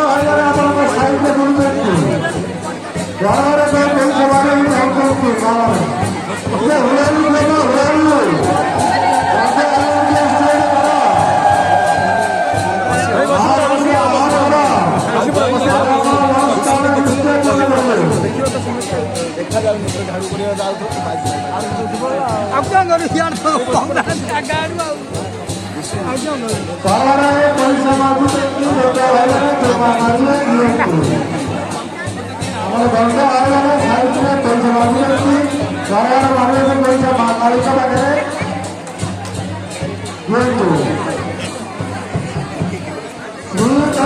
ଭାଇମାନେ ଆପଣଙ୍କ ସାଇଡ଼ରେ ବୁଲୁଛନ୍ତି ଘରରେ ପଇସା ବାହାରି ଯାଉଛନ୍ତି ଗାଁରେ ହୁଳାରୁ ପଇସା ମାଗୁଛନ୍ତି ଆମର ଦଣ୍ଡ ଭାଇମାନେ ସାଇଡ଼ରେ ପଇସା ମାଗୁଛନ୍ତି ଘର ମାଗିଲେ ପଇସା ମାଳିକ ପାଖରେ ଦିଅନ୍ତୁ